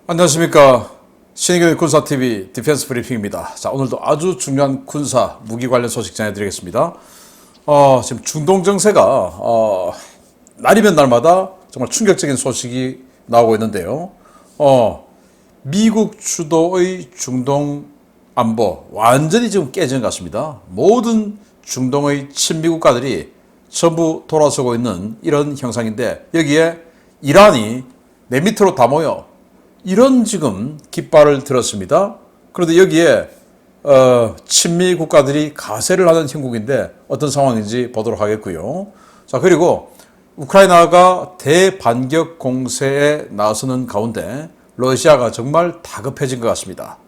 안녕하십니까. 신의균 군사TV 디펜스 브리핑입니다. 자, 오늘도 아주 중요한 군사 무기 관련 소식 전해드리겠습니다. 지금 중동 정세가 날이면 날마다 정말 충격적인 소식이 나오고 있는데요. 미국 주도의 중동 안보 완전히 지금 깨지는 것 같습니다. 모든 중동의 친미 국가들이 전부 돌아서고 있는 이런 형상인데, 여기에 이란이 내 밑으로 다 모여 이런 지금 깃발을 들었습니다. 그런데 여기에 친미 국가들이 가세를 하는 형국인데 어떤 상황인지 보도록 하겠고요. 자, 그리고 우크라이나가 대반격 공세에 나서는 가운데 러시아가 정말 다급해진 것 같습니다.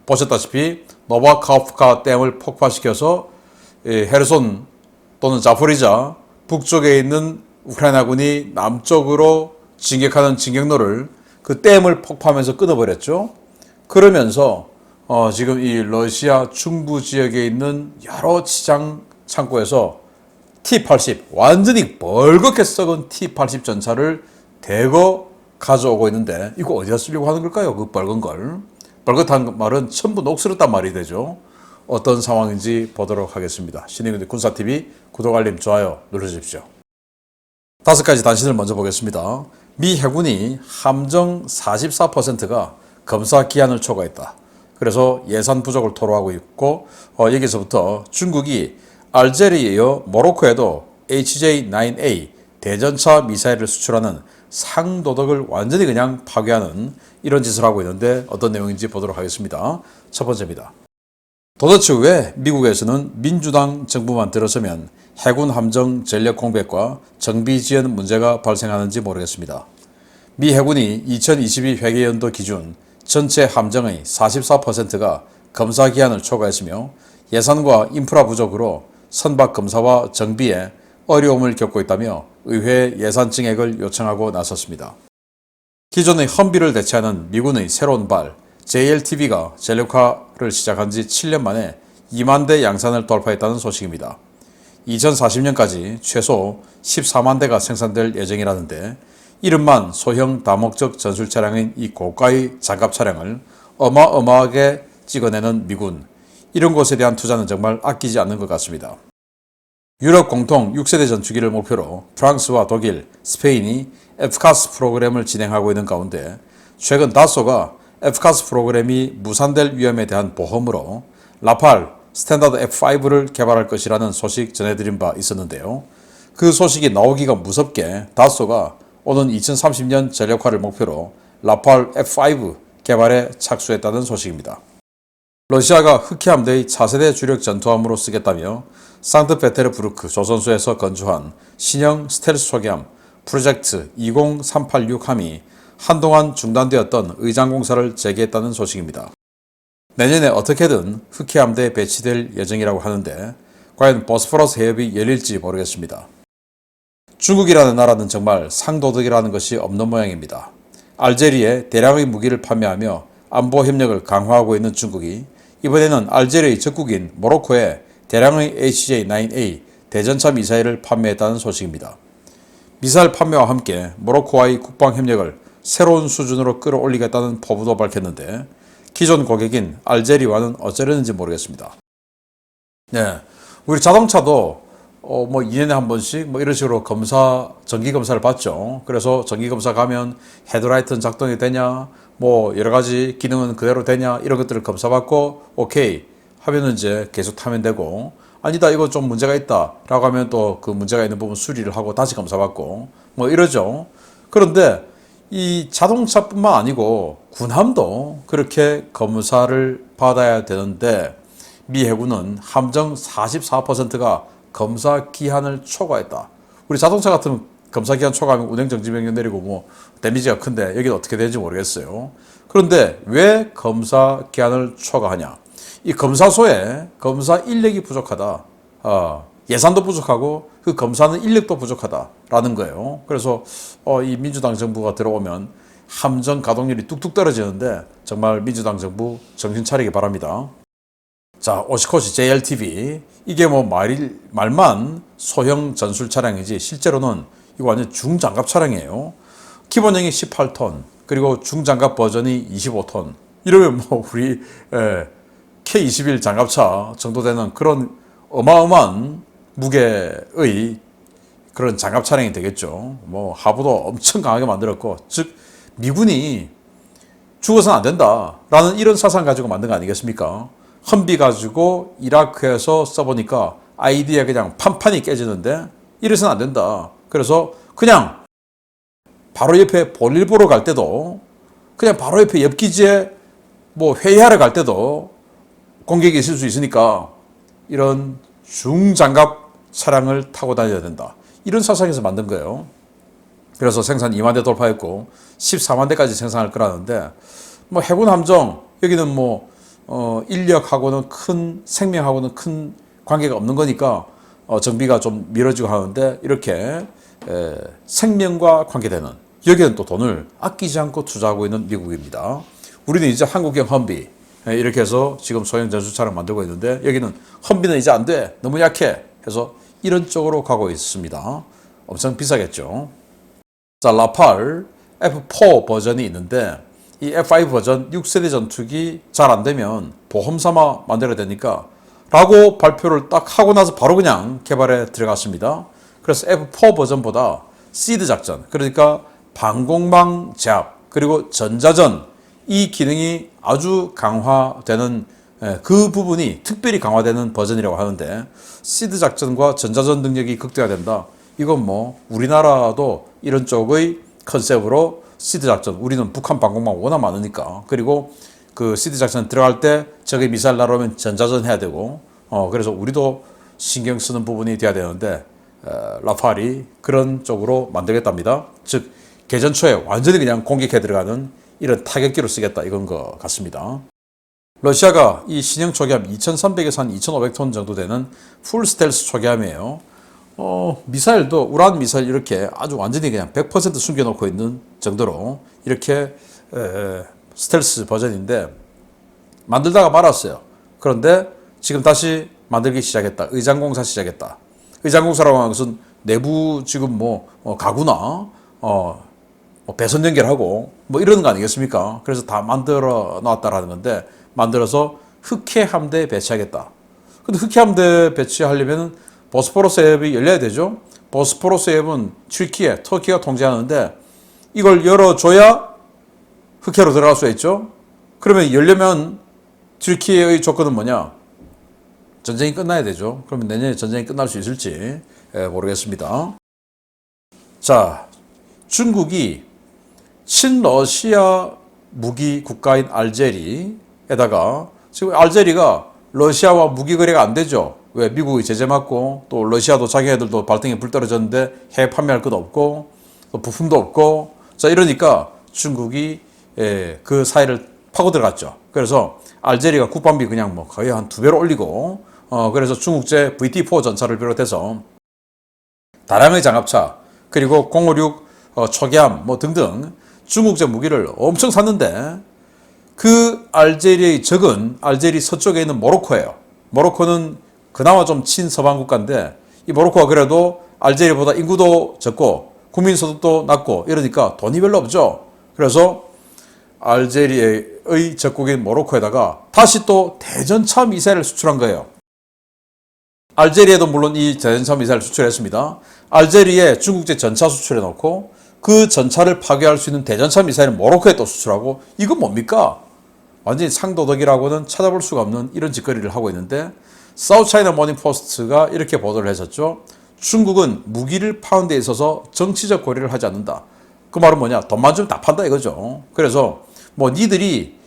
보셨다시피 노바카프카 댐을 폭파시켜서 헤르손 또는 자포리자 북쪽에 있는 우크라이나군이 남쪽으로 진격하는 진격로를 그 댐을 폭파하면서 끊어버렸죠. 그러면서 지금 이 러시아 중부 지역에 있는 여러 시장 창고에서 T-80 완전히 벌겋게 썩은 T-80 전차를 대거 가져오고 있는데, 이거 어디다 쓰려고 하는 걸까요? 그 벌겋은 걸. 벌겋한 말은 전부 녹슬었단 말이 되죠. 어떤 상황인지 보도록 하겠습니다. 신의균 군사TV 구독, 알림, 좋아요 눌러주십시오. 5가지 단신을 먼저 보겠습니다. 미 해군이 함정 44%가 검사 기한을 초과했다. 그래서 예산 부족을 토로하고 있고, 여기서부터 중국이 알제리에 이어 모로코에도 HJ-9A 대전차 미사일을 수출하는 상도덕을 완전히 그냥 파괴하는 이런 짓을 하고 있는데, 어떤 내용인지 보도록 하겠습니다. 첫 번째입니다. 도대체 왜 미국에서는 민주당 정부만 들어서면 해군 함정 전력 공백과 정비 지연 문제가 발생하는지 모르겠습니다. 미 해군이 2022 회계연도 기준 전체 함정의 44%가 검사 기한을 초과했으며, 예산과 인프라 부족으로 선박 검사와 정비에 어려움을 겪고 있다며 의회 예산 증액을 요청하고 나섰습니다. 기존의 험비를 대체하는 미군의 새로운 발 JLTV가 전력화를 시작한 지 7년 만에 2만 대 양산을 돌파했다는 소식입니다. 2040년까지 최소 14만 대가 생산될 예정이라는데, 이름만 소형 다목적 전술 차량인 이 고가의 장갑 차량을 어마어마하게 찍어내는 미군, 이런 곳에 대한 투자는 정말 아끼지 않는 것 같습니다. 유럽 공통 6세대 전투기를 목표로 프랑스와 독일, 스페인이 FCAS 프로그램을 진행하고 있는 가운데, 최근 다소가 FCAS 프로그램이 무산될 위험에 대한 보험으로 라팔 스탠다드 F5를 개발할 것이라는 소식 전해드린 바 있었는데요. 그 소식이 나오기가 무섭게 다소가 오는 2030년 전력화를 목표로 라팔 F5 개발에 착수했다는 소식입니다. 러시아가 흑해 함대의 차세대 주력 전투함으로 쓰겠다며 상트페테르부르크 조선소에서 건조한 신형 스텔스 초기함 프로젝트 20386함이 한동안 중단되었던 의장 공사를 재개했다는 소식입니다. 내년에 어떻게든 흑해 함대에 배치될 예정이라고 하는데, 과연 보스포러스 해협이 열릴지 모르겠습니다. 중국이라는 나라는 정말 상도덕이라는 것이 없는 모양입니다. 알제리에 대량의 무기를 판매하며 안보 협력을 강화하고 있는 중국이 이번에는 알제리의 적국인 모로코에 대량의 HJ-9A 대전차 미사일을 판매했다는 소식입니다. 미사일 판매와 함께 모로코와의 국방 협력을 새로운 수준으로 끌어올리겠다는 포부도 밝혔는데, 기존 고객인 알제리와는 어쩌려는지 모르겠습니다. 네, 우리 자동차도 2년에 한 번씩 이런 식으로 정기 검사를 받죠. 그래서 정기 검사 가면 헤드라이트는 작동이 되냐, 여러 가지 기능은 그대로 되냐, 이런 것들을 검사받고 오케이 하면은 이제 계속 타면 되고, 아니다 이거 좀 문제가 있다 라고 하면 또 그 문제가 있는 부분 수리를 하고 다시 검사받고 이러죠. 그런데 이 자동차뿐만 아니고 군함도 그렇게 검사를 받아야 되는데, 미 해군은 함정 44%가 검사 기한을 초과했다. 우리 자동차 같은 검사 기한 초과하면 운행정지명령 내리고 데미지가 큰데, 여기는 어떻게 되는지 모르겠어요. 그런데 왜 검사 기한을 초과하냐? 이 검사소에 검사 인력이 부족하다. 예산도 부족하고 그 검사는 인력도 부족하다라는 거예요. 그래서 이 민주당 정부가 들어오면 함정 가동률이 뚝뚝 떨어지는데, 정말 민주당 정부 정신 차리기 바랍니다. 자, 오시코시 JLTV, 이게 말만 소형 전술 차량이지 실제로는 이거 완전 중장갑 차량이에요. 기본형이 18톤, 그리고 중장갑 버전이 25톤. 이러면 뭐 우리 K21 장갑차 정도 되는 그런 어마어마한 무게의 그런 장갑 차량이 되겠죠. 뭐 하부도 엄청 강하게 만들었고, 즉 미군이 죽어서는 안 된다라는 이런 사상 가지고 만든 거 아니겠습니까? 험비 가지고 이라크에서 써보니까 아이디어 그냥 판판이 깨지는데 이래서는 안 된다. 그래서 그냥 바로 옆에 볼일 보러 갈 때도, 그냥 바로 옆에 옆 기지에 뭐 회의하러 갈 때도 공격이 있을 수 있으니까 이런 중장갑 차량을 타고 다녀야 된다. 이런 사상에서 만든 거예요. 그래서 생산 2만 대 돌파했고 14만 대까지 생산할 거라는데, 뭐 해군 함정 여기는 뭐 인력하고는 큰, 생명하고는 큰 관계가 없는 거니까 정비가 좀 미뤄지고 하는데, 이렇게 생명과 관계되는, 여기는 또 돈을 아끼지 않고 투자하고 있는 미국입니다. 우리는 이제 한국형 험비 이렇게 해서 지금 소형 전술차를 만들고 있는데, 여기는 험비는 이제 안 돼, 너무 약해 해서 이런 쪽으로 가고 있습니다. 엄청 비싸겠죠. 자, 라팔 F4 버전이 있는데, 이 F5 버전 6세대 전투기 잘 안 되면 보험 삼아 만들어야 되니까 라고 발표를 딱 하고 나서 바로 그냥 개발에 들어갔습니다. 그래서 F4 버전보다 시드 작전, 그러니까 방공망 제압 그리고 전자전, 이 기능이 아주 강화되는, 그 부분이 특별히 강화되는 버전이라고 하는데, 시드 작전과 전자전 능력이 극대화된다. 이건 뭐 우리나라도 이런 쪽의 컨셉으로 시드 작전, 우리는 북한 방공망 워낙 많으니까, 그리고 그 시드 작전 들어갈 때 적의 미사일 날아오면 전자전 해야 되고, 그래서 우리도 신경 쓰는 부분이 돼야 되는데, 라팔이 그런 쪽으로 만들겠답니다. 즉 개전 초에 완전히 그냥 공격해 들어가는 이런 타격기로 쓰겠다, 이건 것 같습니다. 러시아가 이 신형 초기함 2300에서 한 2500톤 정도 되는 풀 스텔스 초기함이에요. 미사일도 우란 미사일 이렇게 아주 완전히 그냥 100% 숨겨놓고 있는 정도로 이렇게 스텔스 버전인데, 만들다가 말았어요. 그런데 지금 다시 만들기 시작했다. 의장공사 시작했다. 의장공사라고 하는 것은 내부 지금 뭐 가구나 배선 연결하고 뭐 이런 거 아니겠습니까? 그래서 다 만들어 놨다라는 건데, 만들어서 흑해 함대 배치하겠다. 근데 흑해 함대 배치하려면 보스포러스 해협이 열려야 되죠. 보스포러스 해협은 터키가 통제하는데, 이걸 열어줘야 흑해로 들어갈 수 있죠. 그러면 열려면 튀르키예의 조건은 뭐냐? 전쟁이 끝나야 되죠. 그러면 내년에 전쟁이 끝날 수 있을지 모르겠습니다. 자, 중국이 친러시아 무기 국가인 알제리에다가, 지금 알제리가 러시아와 무기 거래가 안 되죠. 왜? 미국이 제재 맞고, 또 러시아도 자기네들도 발등에 불 떨어졌는데 해외 판매할 것도 없고, 또 부품도 없고, 자, 이러니까 중국이 그 사이를 파고 들어갔죠. 그래서 알제리가 국방비 그냥 뭐 거의 한 2배로 올리고, 그래서 중국제 VT4 전차를 비롯해서 다량의 장갑차, 그리고 056 초기함 뭐 등등 중국제 무기를 엄청 샀는데, 그 알제리의 적은 알제리 서쪽에 있는 모로코예요. 모로코는 그나마 좀 친서방 국가인데, 이 모로코가 그래도 알제리보다 인구도 적고 국민소득도 낮고 이러니까 돈이 별로 없죠. 그래서 알제리의 적국인 모로코에다가 다시 또 대전차 미사일을 수출한 거예요. 알제리에도 물론 이 대전차 미사일을 수출했습니다. 알제리에 중국제 전차 수출해 놓고, 그 전차를 파괴할 수 있는 대전차 미사일을 모로코에 또 수출하고, 이건 뭡니까? 완전히 상도덕이라고는 찾아볼 수가 없는 이런 짓거리를 하고 있는데, 사우스차이나 모닝포스트가 이렇게 보도를 했었죠. 중국은 무기를 파는 데 있어서 정치적 고려를 하지 않는다. 그 말은 뭐냐? 돈만 주면 다 판다 이거죠. 그래서 뭐 니들이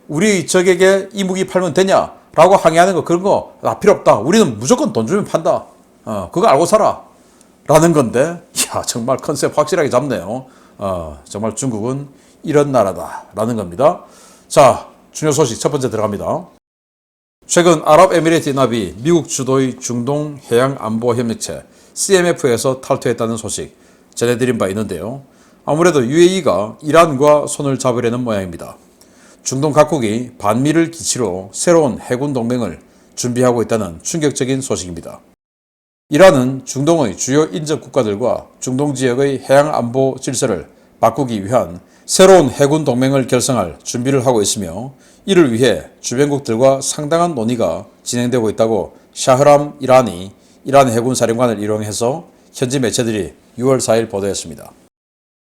우리 적에게 이 무기 팔면 되냐? 라고 항의하는 거, 그런 거 다 필요 없다. 우리는 무조건 돈 주면 판다. 그거 알고 살아. 라는 건데, 이야, 정말 컨셉 확실하게 잡네요. 정말 중국은 이런 나라다. 라는 겁니다. 자, 중요 소식 첫 번째 들어갑니다. 최근 아랍에미리트 연합이 미국 주도의 중동 해양 안보 협력체 CMF에서 탈퇴했다는 소식 전해드린 바 있는데요. 아무래도 UAE가 이란과 손을 잡으려는 모양입니다. 중동 각국이 반미를 기치로 새로운 해군 동맹을 준비하고 있다는 충격적인 소식입니다. 이란은 중동의 주요 인접 국가들과 중동 지역의 해양 안보 질서를 바꾸기 위한 새로운 해군 동맹을 결성할 준비를 하고 있으며 이를 위해 주변국들과 상당한 논의가 진행되고 있다고 샤흐람 이란이 이란 해군 사령관을 일용해서 현지 매체들이 6월 4일 보도했습니다.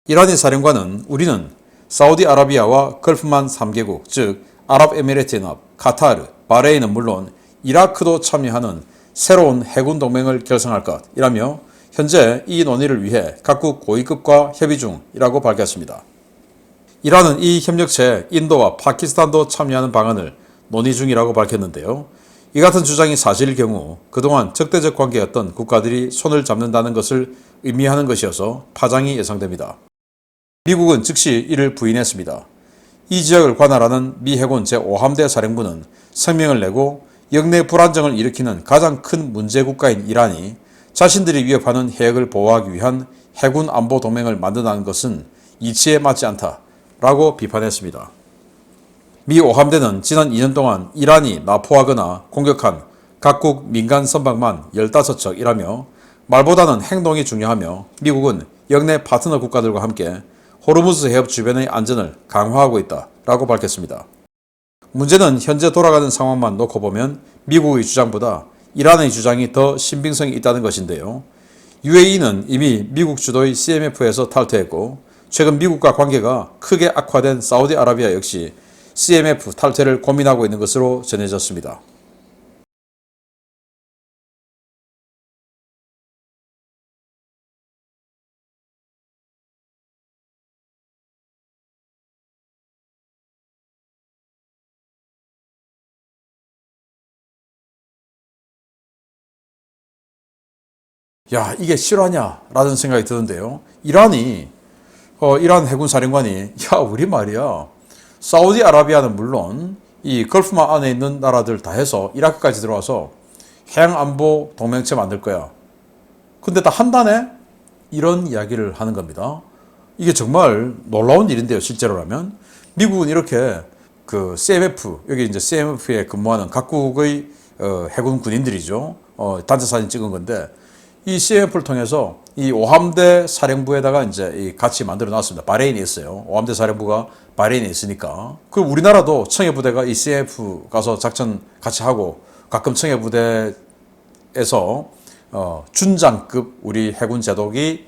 이란의 사령관은 우리는 사우디아라비아와 걸프만 3개국, 즉 아랍에미레이트연합, 카타르, 바레인은 물론 이라크도 참여하는 새로운 해군 동맹을 결성할 것이라며 현재 이 논의를 위해 각국 고위급과 협의 중이라고 밝혔습니다. 이란은 이 협력체에 인도와 파키스탄도 참여하는 방안을 논의 중이라고 밝혔는데요. 이 같은 주장이 사실일 경우 그동안 적대적 관계였던 국가들이 손을 잡는다는 것을 의미하는 것이어서 파장이 예상됩니다. 미국은 즉시 이를 부인했습니다. 이 지역을 관할하는 미 해군 제5함대 사령부는 성명을 내고 영내 불안정을 일으키는 가장 큰 문제 국가인 이란이 자신들이 위협하는 해역을 보호하기 위한 해군 안보 동맹을 만든다는 것은 이치에 맞지 않다라고 비판했습니다. 미 5함대는 지난 2년 동안 이란이 납포하거나 공격한 각국 민간 선박만 15척이라며 말보다는 행동이 중요하며 미국은 영내 파트너 국가들과 함께 호르무즈 해협 주변의 안전을 강화하고 있다라고 밝혔습니다. 문제는 현재 돌아가는 상황만 놓고 보면 미국의 주장보다 이란의 주장이 더 신빙성이 있다는 것인데요. UAE는 이미 미국 주도의 CMF에서 탈퇴했고 최근 미국과 관계가 크게 악화된 사우디아라비아 역시 CMF 탈퇴를 고민하고 있는 것으로 전해졌습니다. 야, 이게 실화냐라는 생각이 드는데요. 이란이 이란 해군 사령관이 우리 말이야. 사우디아라비아는 물론 이 걸프만 안에 있는 나라들 다 해서 이라크까지 들어와서 해양안보 동맹체 만들 거야. 근데 다 한다네? 이런 이야기를 하는 겁니다. 이게 정말 놀라운 일인데요, 실제로라면. 미국은 이렇게 그 CMF, 여기 이제 CMF에 근무하는 각국의 해군 군인들이죠. 단체 사진 찍은 건데 이 CMF를 통해서 이 5함대 사령부에다가 이제 같이 만들어 놨습니다. 바레인에 있어요. 5함대 사령부가 바레인에 있으니까. 그 우리나라도 청해부대가 이 CMF 가서 작전 같이 하고 가끔 청해부대에서 준장급 우리 해군 제독이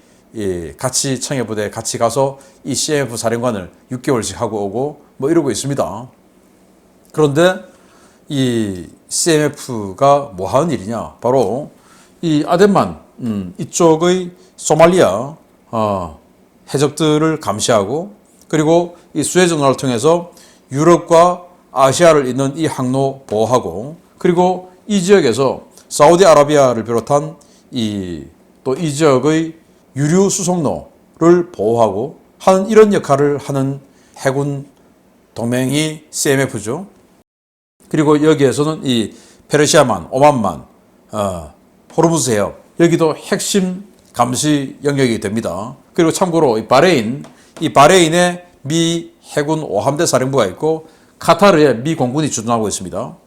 같이 청해부대에 같이 가서 이 CMF 사령관을 6개월씩 하고 오고 뭐 이러고 있습니다. 그런데 이 CMF가 뭐 하는 일이냐? 바로 이 아덴만 이쪽의 소말리아 해적들을 감시하고 그리고 이 수에즈 운하를 통해서 유럽과 아시아를 잇는 이 항로 보호하고 그리고 이 지역에서 사우디아라비아를 비롯한 또 이 지역의 유류 수송로를 보호하고 하는 이런 역할을 하는 해군 동맹이 CMF죠. 그리고 여기에서는 이 페르시아만, 오만만, 호르무즈 해협 여기도 핵심 감시 영역이 됩니다. 그리고 참고로 이 바레인에 미 해군 5함대 사령부가 있고 카타르에 미 공군이 주둔하고 있습니다.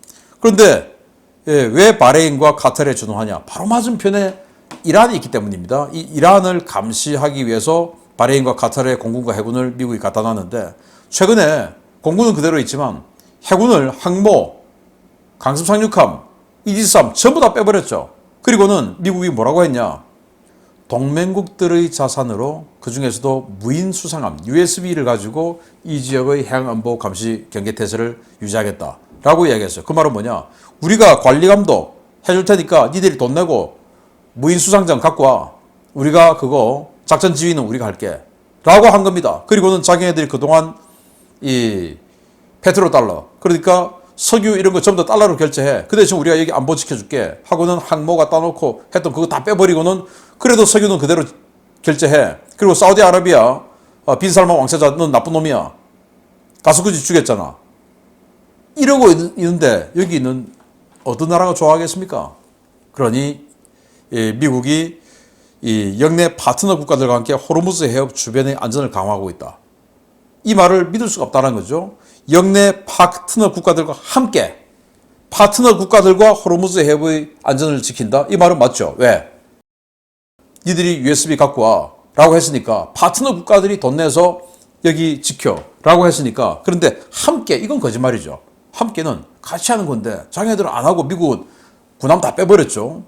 그런데 왜 바레인과 카타르에 주둔하냐? 바로 맞은편에 이란이 있기 때문입니다. 이 이란을 감시하기 위해서 바레인과 카타르의 공군과 해군을 미국이 갖다 놨는데 최근에 공군은 그대로 있지만 해군을 항모, 강습 상륙함, 이지스함 전부 다 빼버렸죠. 그리고는 미국이 뭐라고 했냐? 동맹국들의 자산으로 그 중에서도 무인 수상함 USB를 가지고 이 지역의 해양안보 감시 경계태세를 유지하겠다라고 이야기했어요. 그 말은 뭐냐? 우리가 관리 감독 해줄 테니까 니들이 돈 내고 무인 수상장 갖고 와. 우리가 그거 작전 지휘는 우리가 할게. 라고 한 겁니다. 그리고는 자기네들이 그동안 이 페트로달러 그러니까 석유 이런 거 전부 다 달러로 결제해. 그 대신 우리가 여기 안보 지켜줄게 하고는 항모 갖다 놓고 했던 그거 다 빼버리고는 그래도 석유는 그대로 결제해. 그리고 사우디아라비아 빈살만 왕세자 넌 나쁜 놈이야. 가서 굳이 죽였잖아. 이러고 있는데 여기 있는 어떤 나라가 좋아하겠습니까? 그러니 미국이 이 영내 파트너 국가들과 함께 호르무즈 해협 주변의 안전을 강화하고 있다. 이 말을 믿을 수가 없다는 거죠. 영내 파트너 국가들과 함께 파트너 국가들과 호르무즈 해협의 안전을 지킨다? 이 말은 맞죠. 왜? 니들이 USB 갖고 와. 라고 했으니까 파트너 국가들이 돈 내서 여기 지켜 라고 했으니까 그런데 함께 이건 거짓말이죠. 함께는 같이 하는 건데 자기네들은 안 하고 미국은 군함 다 빼버렸죠.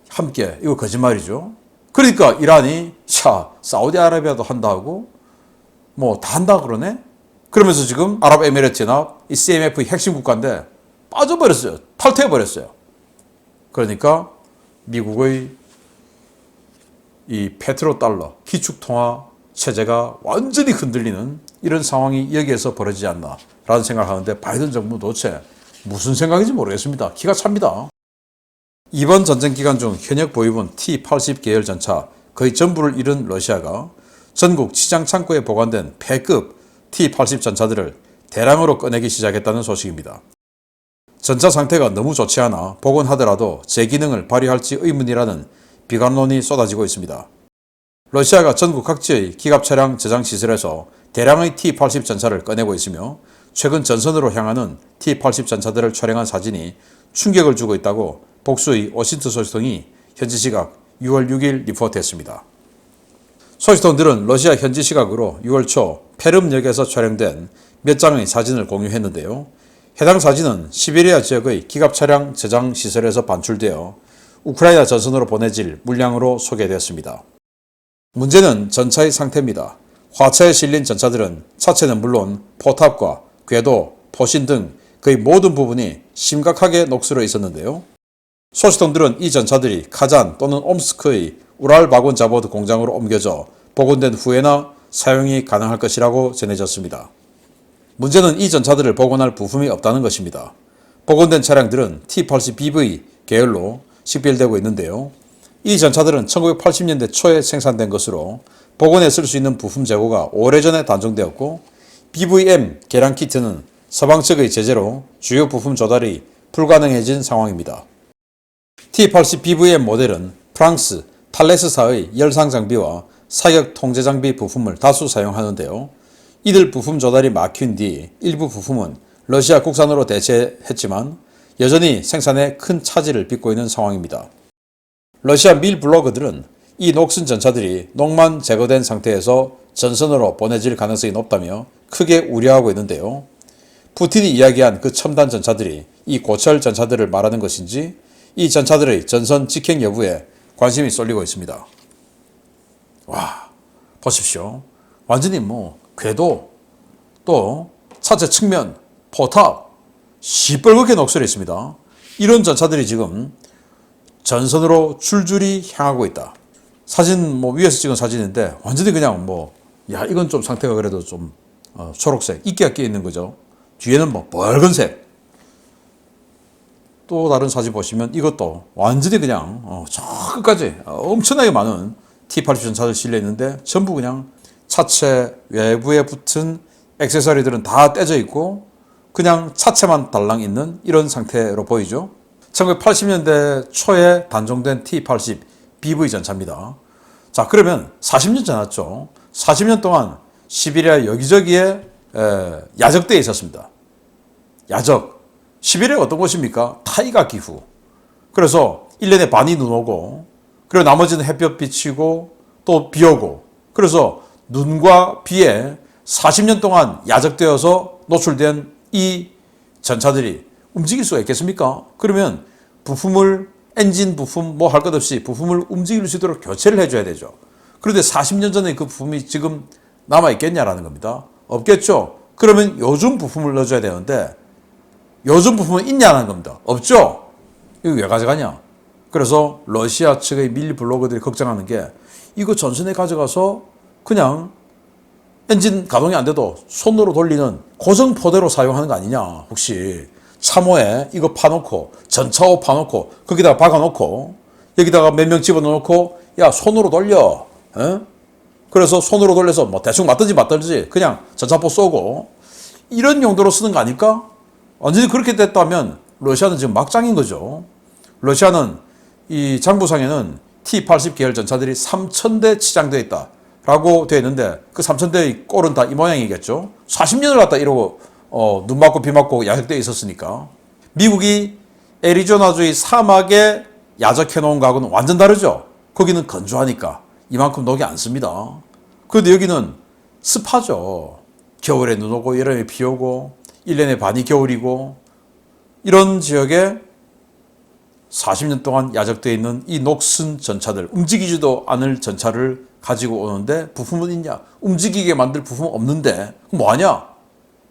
함께 이거 거짓말이죠. 그러니까 이란이 자 사우디아라비아도 한다고 뭐 다 한다 그러네. 그러면서 지금 아랍에미레이트나 이 CMF 핵심 국가인데 빠져버렸어요. 탈퇴해버렸어요. 그러니까 미국의 이 페트로달러 기축통화 체제가 완전히 흔들리는 이런 상황이 여기에서 벌어지지 않나라는 생각을 하는데 바이든 정부는 도대체 무슨 생각인지 모르겠습니다. 기가 찹니다. 이번 전쟁 기간 중 현역 보유분 T-80 계열 전차 거의 전부를 잃은 러시아가 전국 시장 창고에 보관된 폐급 T-80 전차들을 대량으로 꺼내기 시작했다는 소식입니다. 전차 상태가 너무 좋지 않아 복원하더라도 제 기능을 발휘할지 의문이라는 비관론이 쏟아지고 있습니다. 러시아가 전국 각지의 기갑 차량 저장 시설에서 대량의 T-80 전차를 꺼내고 있으며 최근 전선으로 향하는 T-80 전차들을 촬영한 사진이 충격을 주고 있다고 복수의 워싱턴 소식통이 현지 시각 6월 6일 리포트했습니다. 소식통들은 러시아 현지 시각으로 6월 초 페름역에서 촬영된 몇 장의 사진을 공유했는데요. 해당 사진은 시베리아 지역의 기갑 차량 저장 시설에서 반출되어 우크라이나 전선으로 보내질 물량으로 소개되었습니다. 문제는 전차의 상태입니다. 화차에 실린 전차들은 차체는 물론 포탑과 궤도, 포신 등 거의 모든 부분이 심각하게 녹슬어 있었는데요. 소식통들은 이 전차들이 카잔 또는 옴스크의 우랄바곤자보드 공장으로 옮겨져 복원된 후에나 사용이 가능할 것이라고 전해졌습니다. 문제는 이 전차들을 복원할 부품이 없다는 것입니다. 복원된 차량들은 T-80BV 계열로 식별되고 있는데요. 이 전차들은 1980년대 초에 생산된 것으로 복원에 쓸 수 있는 부품 재고가 오래전에 단종되었고 BVM 개량 키트는 서방 측의 제재로 주요 부품 조달이 불가능해진 상황입니다. T-80BVM 모델은 프랑스 탈레스사의 열상 장비와 사격 통제 장비 부품을 다수 사용하는데요. 이들 부품 조달이 막힌 뒤 일부 부품은 러시아 국산으로 대체했지만 여전히 생산에 큰 차질을 빚고 있는 상황입니다. 러시아 밀 블로거들은 이 녹슨 전차들이 녹만 제거된 상태에서 전선으로 보내질 가능성이 높다며 크게 우려하고 있는데요. 푸틴이 이야기한 그 첨단 전차들이 이 고철 전차들을 말하는 것인지 이 전차들의 전선 직행 여부에 관심이 쏠리고 있습니다. 와, 보십시오. 완전히 궤도, 또 차체 측면, 포탑, 시뻘겋게 녹슬어 있습니다. 이런 전차들이 지금 전선으로 줄줄이 향하고 있다. 사진 위에서 찍은 사진인데 완전히 그냥 야 이건 좀 상태가 그래도 좀 초록색, 이끼가 끼어 있는 거죠. 뒤에는 빨간색. 또 다른 사진 보시면 이것도 완전히 그냥 저 끝까지 엄청나게 많은 T-80 전차들 실려 있는데 전부 그냥 차체 외부에 붙은 액세서리들은 다 떼져 있고 그냥 차체만 달랑 있는 이런 상태로 보이죠. 1980년대 초에 단종된 T-80 BV 전차입니다. 자, 그러면 40년 지났죠. 40년 동안 시베리아 여기저기에 야적대에 있었습니다. 야적. 시베리아가 어떤 곳입니까? 타이가 기후. 그래서 1년에 반이 눈 오고 그리고 나머지는 햇볕 비치고 또 비 오고 그래서 눈과 비에 40년 동안 야적되어서 노출된 이 전차들이 움직일 수가 있겠습니까? 그러면 부품을 엔진 부품 할 것 없이 부품을 움직일 수 있도록 교체를 해줘야 되죠. 그런데 40년 전에 그 부품이 지금 남아있겠냐라는 겁니다. 없겠죠. 그러면 요즘 부품을 넣어줘야 되는데 요즘 부품은 있냐는 겁니다. 없죠. 이거 왜 가져가냐. 그래서 러시아 측의 밀 블로거들이 걱정하는 게 이거 전선에 가져가서 그냥 엔진 가동이 안 돼도 손으로 돌리는 고정포대로 사용하는 거 아니냐. 혹시 참호에 이거 파놓고 전차호 파놓고 거기다가 박아놓고 여기다가 몇 명 집어넣고 야 손으로 돌려. 에? 그래서 손으로 돌려서 대충 맞든지 그냥 전차포 쏘고 이런 용도로 쓰는 거 아닐까? 완전히 그렇게 됐다면 러시아는 지금 막장인 거죠. 러시아는 이 장부상에는 T-80 계열 전차들이 3,000대 치장되어 있다라고 되어 있는데 그 3,000대의 꼴은 다 이 모양이겠죠. 40년을 갖다 이러고 눈 맞고 비 맞고 야적되어 있었으니까. 미국이 애리조나주의 사막에 야적해 놓은 거하고는 완전 다르죠. 거기는 건조하니까 이만큼 녹이 안 씁니다. 그런데 여기는 습하죠. 겨울에 눈 오고 여름에 비 오고 1년에 반이 겨울이고 이런 지역에 40년 동안 야적되어 있는 이 녹슨 전차들, 움직이지도 않을 전차를 가지고 오는데 부품은 있냐? 움직이게 만들 부품은 없는데 뭐하냐?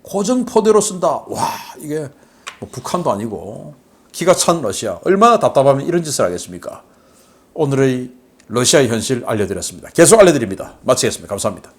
고정포대로 쓴다. 와, 이게 뭐 북한도 아니고 기가 찬 러시아. 얼마나 답답하면 이런 짓을 하겠습니까? 오늘의 러시아의 현실 알려드렸습니다. 계속 알려드립니다. 마치겠습니다. 감사합니다.